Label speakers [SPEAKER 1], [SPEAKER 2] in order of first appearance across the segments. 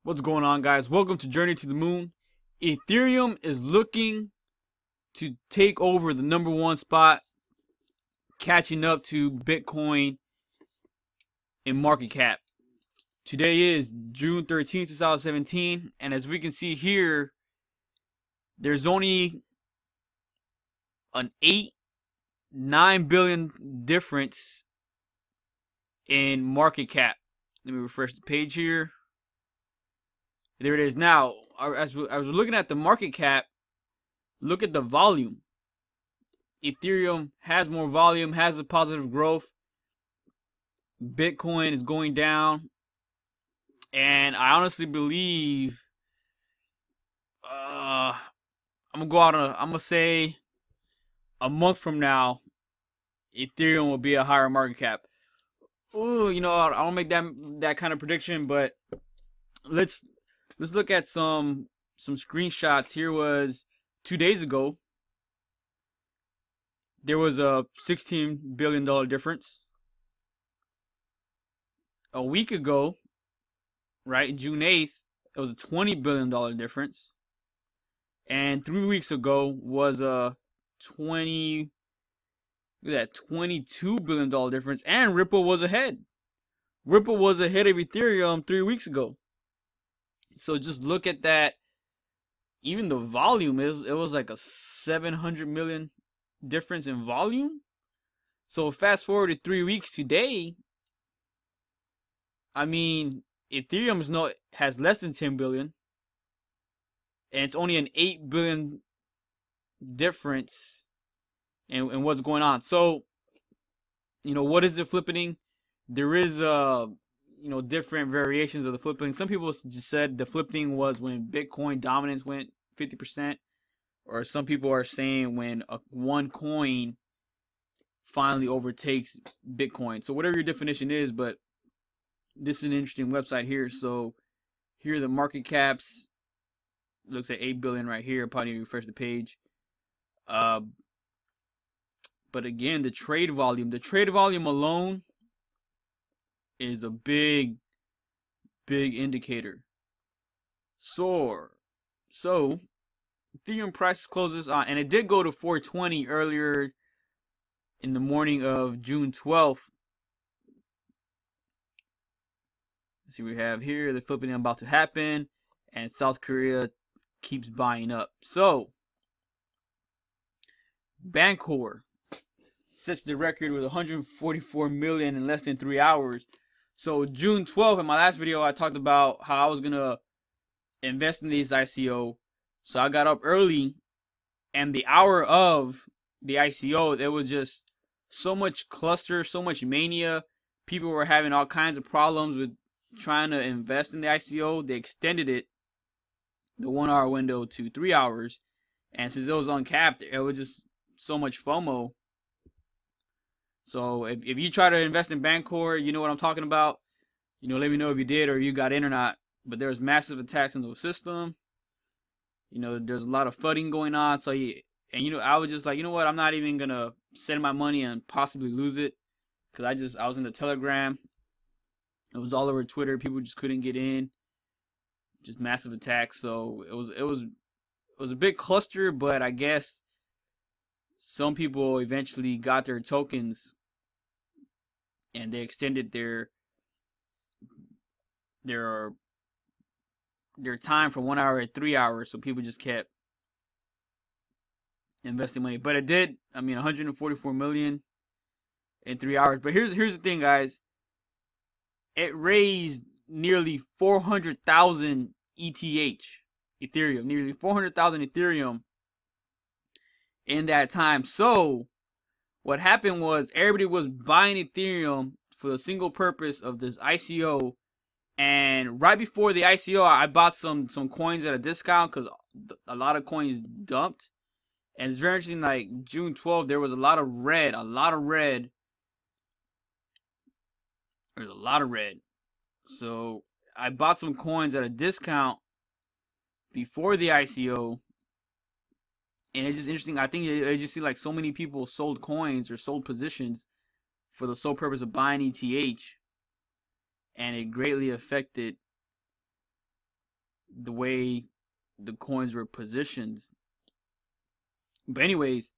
[SPEAKER 1] What's going on, guys? Welcome to Journey to the Moon. Ethereum is looking to take over the #1 spot, catching up to Bitcoin in market cap. Today is June 13th, 2017, and as we can see here, there's only an 9 billion difference in market cap. Let me refresh the page here. There it is. Now, as we're looking at the market cap, look at the volume. Ethereum has more volume, has the positive growth. Bitcoin is going down. And I honestly believe, I'm going to go out on I'm going to say a month from now, Ethereum will be a higher market cap. Ooh, I don't make that kind of prediction, but let's look at some screenshots. Here was 2 days ago. There was a $16 billion difference. A week ago, right, June 8th, it was a $20 billion difference. And 3 weeks ago was a $22 billion difference. And Ripple was ahead. Ripple was ahead of Ethereum 3 weeks ago. So just look at that. Even the volume, it was like a 700 million difference in volume. So fast forward to 3 weeks today, I mean, Ethereum has less than 10 billion, and it's only an 8 billion difference in what's going on. So, what is the flippening? There is different variations of the flippening. Some people just said the flippening was when Bitcoin dominance went 50%, or some people are saying when one coin finally overtakes Bitcoin. So whatever your definition is, but this is an interesting website here. So here are the market caps. Looks at 8 billion right here. Probably refresh the page. But again, the trade volume alone is a big indicator. So Ethereum price closes on, and it did go to 420 earlier in the morning of June 12th. Let's see what we have here. The flipping about to happen, and South Korea keeps buying up. So Bancor sets the record with 144 million in less than 3 hours. So June 12th, in my last video, I talked about how I was gonna invest in this ICO. So I got up early, and the hour of the ICO, there was just so much cluster, so much mania. People were having all kinds of problems with trying to invest in the ICO. They extended it, the 1 hour window, to 3 hours. And since it was uncapped, it was just so much FOMO. So if you try to invest in Bancor, you know what I'm talking about. Let me know if you did or you got in or not. But there's massive attacks on the system. There's a lot of flooding going on. So I was just like, what? I'm not even gonna send my money and possibly lose it, because I was in the Telegram. It was all over Twitter. People just couldn't get in. Just massive attacks. So it was a big cluster, but I guess some people eventually got their tokens, and they extended their time from 1 hour to 3 hours. So people just kept investing money. But it did. I mean, 144 million in 3 hours. But here's the thing, guys. It raised nearly 400,000 Ethereum, nearly 400,000 Ethereum in that time. So what happened was everybody was buying Ethereum for the single purpose of this ICO. And right before the ICO, I bought some coins at a discount because a lot of coins dumped. And it's very interesting, like June 12th, there was a lot of red. There's a lot of red. So I bought some coins at a discount before the ICO. And it's just interesting. I think I just see like so many people sold coins or sold positions for the sole purpose of buying ETH. And it greatly affected the way the coins were positioned. But anyways,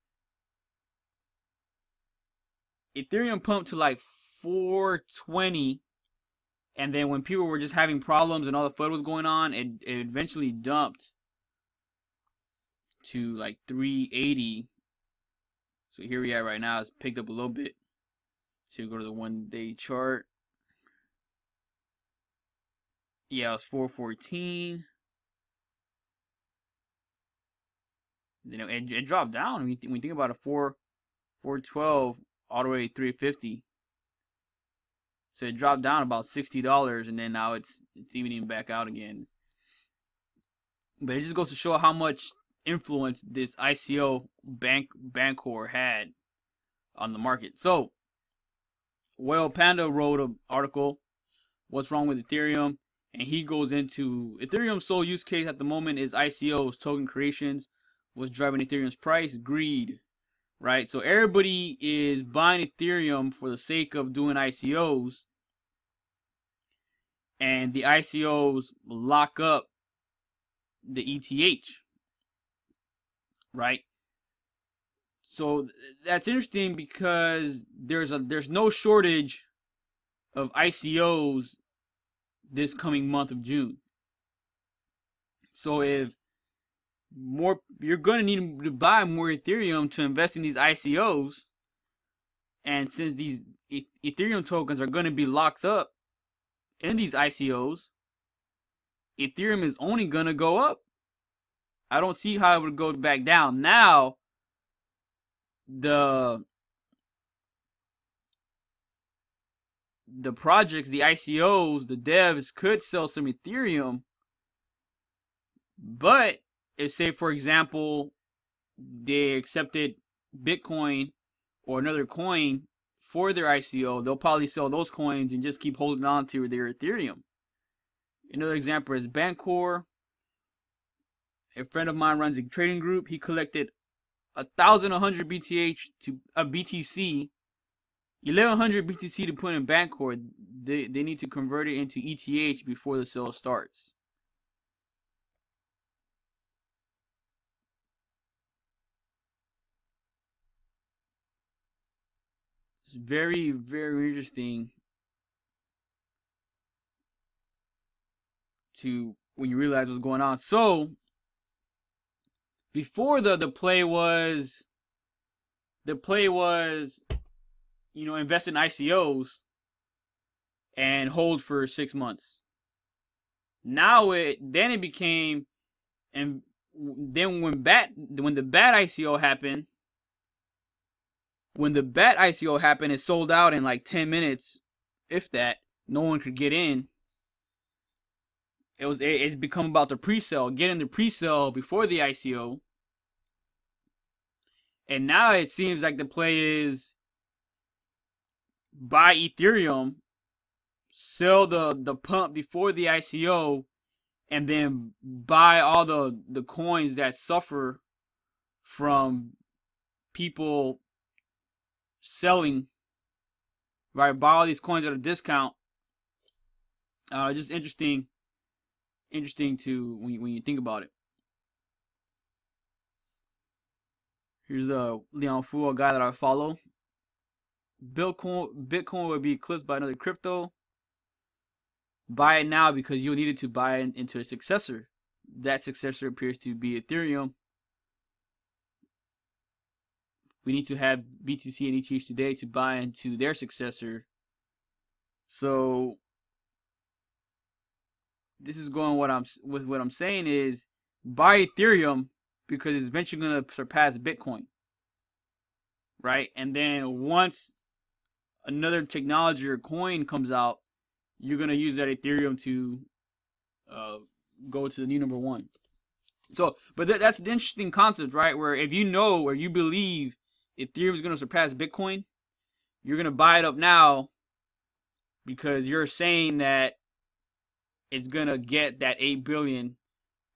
[SPEAKER 1] Ethereum pumped to like 420, and then when people were just having problems and all the FUD was going on, it eventually dumped to like 380. So here we are right now. It's picked up a little bit. So go to the 1-day chart. Yeah, it was 414. You know, it dropped down. When you think about it, 412 all the way to 350. So it dropped down about $60, and then now it's evening back out again. But it just goes to show how much influence this ICO Bancor had on the market. So, well, Panda wrote an article, "What's Wrong with Ethereum?" And he goes into Ethereum's sole use case at the moment is ICOs, token creations. What's driving Ethereum's price? Greed, right? So everybody is buying Ethereum for the sake of doing ICOs, and the ICOs lock up the ETH, right? So that's interesting because there's no shortage of ICOs this coming month of June. So if you're going to need to buy more Ethereum to invest in these ICOs, and since these Ethereum tokens are going to be locked up in these ICOs, Ethereum is only going to go up. I don't see how it would go back down. Now, the projects, the ICOs, the devs could sell some Ethereum, but if, say, for example, they accepted Bitcoin or another coin for their ICO, they'll probably sell those coins and just keep holding on to their Ethereum. Another example is Bancor. A friend of mine runs a trading group. He collected 1,100 BTC to BTC, 1,100 BTC to put in Bancor. They need to convert it into ETH before the sale starts. It's very, very interesting to when you realize what's going on. So before the play was you know, invest in ICOs and hold for 6 months. Now it became, and then when the bat ICO happened, it sold out in like 10 minutes, if that. No one could get in. It's become about the pre-sale, getting the pre-sale before the ICO. And now it seems like the play is buy Ethereum, sell the pump before the ICO, and then buy all the coins that suffer from people selling, right? Buy all these coins at a discount. Just interesting to when you think about it. Here's a Leon Fu, a guy that I follow. Bitcoin will be eclipsed by another crypto. Buy it now because you'll need it to buy into a successor. That successor appears to be Ethereum. We need to have BTC and ETH today to buy into their successor. So this is going what I'm saying is buy Ethereum because it's eventually going to surpass Bitcoin, right? And then once another technology or coin comes out, you're going to use that Ethereum to go to the new number one. So, but that's an interesting concept, right? Where if you know or you believe Ethereum is going to surpass Bitcoin, you're going to buy it up now because you're saying that it's going to get that 8 billion,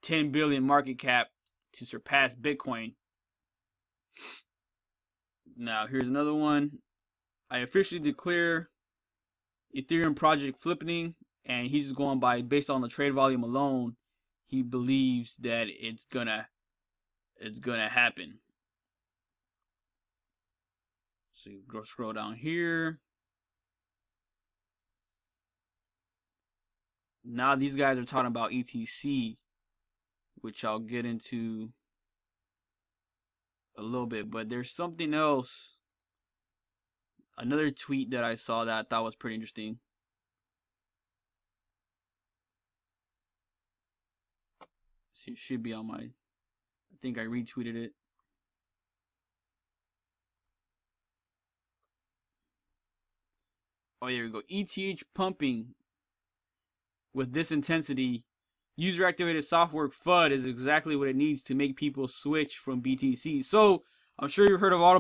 [SPEAKER 1] 10 billion market cap to surpass Bitcoin. Now, here's another one. I officially declare Ethereum project Flippening, and he's just going by based on the trade volume alone. he believes that it's gonna happen. So you go scroll down here. Now these guys are talking about ETC, which I'll get into a little bit, but there's something else. Another tweet that I saw that I thought was pretty interesting. See, it should be on my, I think I retweeted it. Oh, here we go. ETH pumping with this intensity. User activated software FUD is exactly what it needs to make people switch from BTC. So I'm sure you've heard of all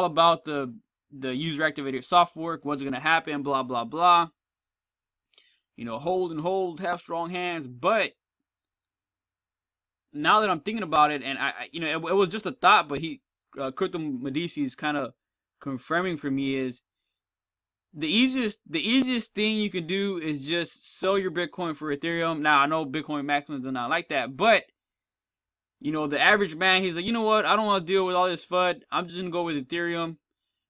[SPEAKER 1] about the user activated software. What's going to happen? Blah blah blah. You know, hold and hold, have strong hands. But now that I'm thinking about it, and I you know, it was just a thought, but Crypto Medici is kind of confirming for me is the easiest thing you can do is just sell your Bitcoin for Ethereum. Now I know Bitcoin maximums do not like that, but you know, the average man, he's like, you know what, I don't want to deal with all this FUD. I'm just gonna go with Ethereum.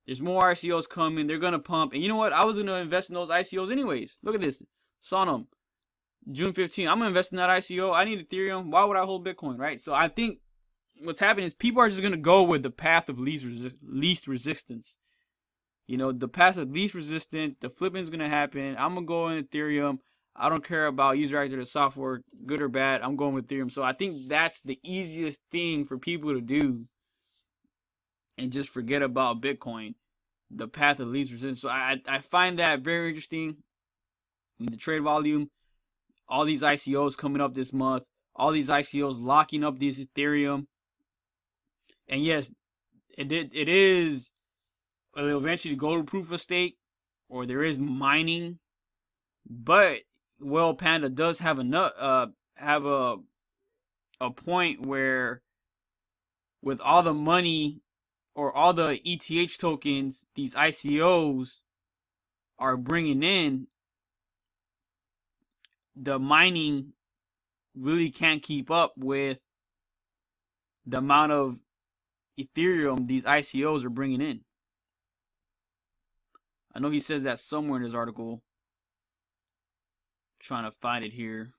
[SPEAKER 1] There's more ICOs coming, they're gonna pump, and you know what, I was gonna invest in those ICOs anyways. Look at this, Sonum, June 15th. I'm gonna invest in that ICO. I need Ethereum. Why would I hold Bitcoin, right? So I think what's happening is people are just gonna go with the path of least resistance. You know, the path of least resistance, the flipping is going to happen. I'm going to go in Ethereum. I don't care about user activated software, good or bad. I'm going with Ethereum. So I think that's the easiest thing for people to do and just forget about Bitcoin, the path of least resistance. So I find that very interesting. In the trade volume, all these ICOs coming up this month, all these ICOs locking up this Ethereum. And yes, it is. It'll eventually go to proof of stake, or there is mining, but Well Panda does have a point where with all the money or all the ETH tokens these ICOs are bringing in, the mining really can't keep up with the amount of Ethereum these ICOs are bringing in. I know he says that somewhere in his article. Trying to find it here.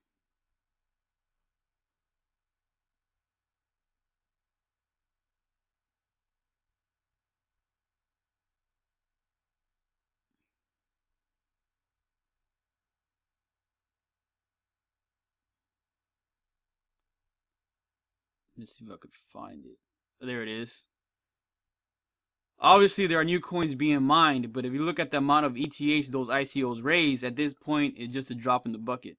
[SPEAKER 1] Let's see if I could find it. There it is. Obviously, there are new coins being mined, but if you look at the amount of ETH those ICOs raise, at this point, it's just a drop in the bucket.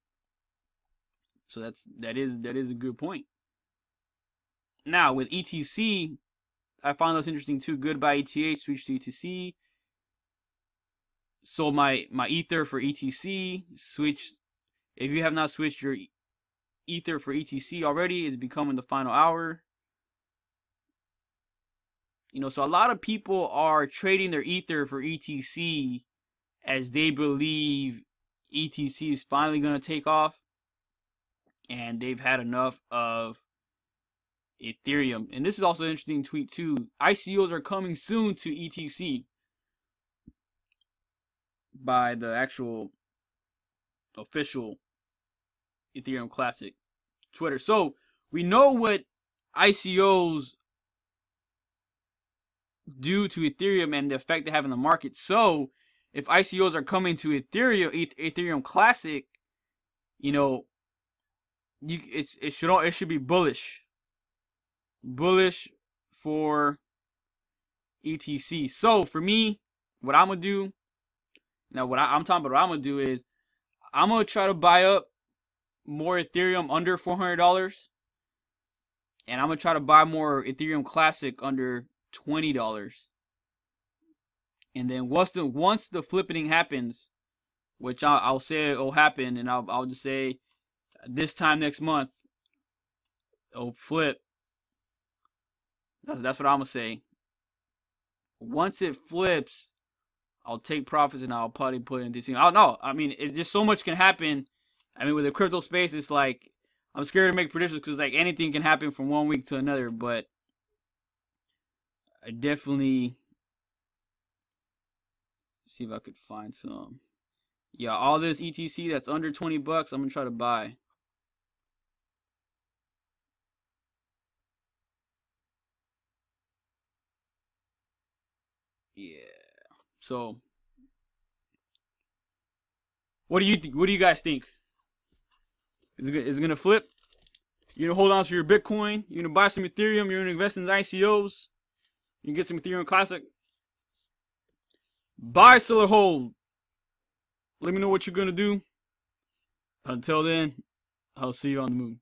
[SPEAKER 1] So that is a good point. Now with ETC, I found this interesting too. Goodbye ETH, switch to ETC. Sold my Ether for ETC. Switch. If you have not switched your Ether for ETC already, it's becoming the final hour. You know, so a lot of people are trading their Ether for ETC as they believe ETC is finally going to take off. And they've had enough of Ethereum. And this is also an interesting tweet too. ICOs are coming soon to ETC by the actual official Ethereum Classic Twitter. So we know what ICOs do to Ethereum and the effect they have in the market. So if ICOs are coming to Ethereum Classic, you know, it should be bullish for ETC. So for me, what I'm gonna do now, what I'm gonna do is I'm gonna try to buy up more Ethereum under $400, and I'm gonna try to buy more Ethereum Classic under $20. And then once the flippening happens, which I'll say it'll happen, and I'll just say this time next month it'll flip. That's what I'm gonna say. Once it flips, I'll take profits and I'll probably put it into. I don't know. I mean, it's just so much can happen. I mean, with the crypto space, it's like I'm scared to make predictions because like anything can happen from one week to another. But I definitely see if I could find some. Yeah, all this ETC that's under 20 bucks, I'm gonna try to buy. Yeah. So, what do you what do you guys think? Is it gonna flip? You're gonna hold on to your Bitcoin. You're gonna buy some Ethereum. You're gonna invest in ICOs. You can get some Ethereum Classic. Buy, sell, or hold. Let me know what you're gonna do. Until then, I'll see you on the moon.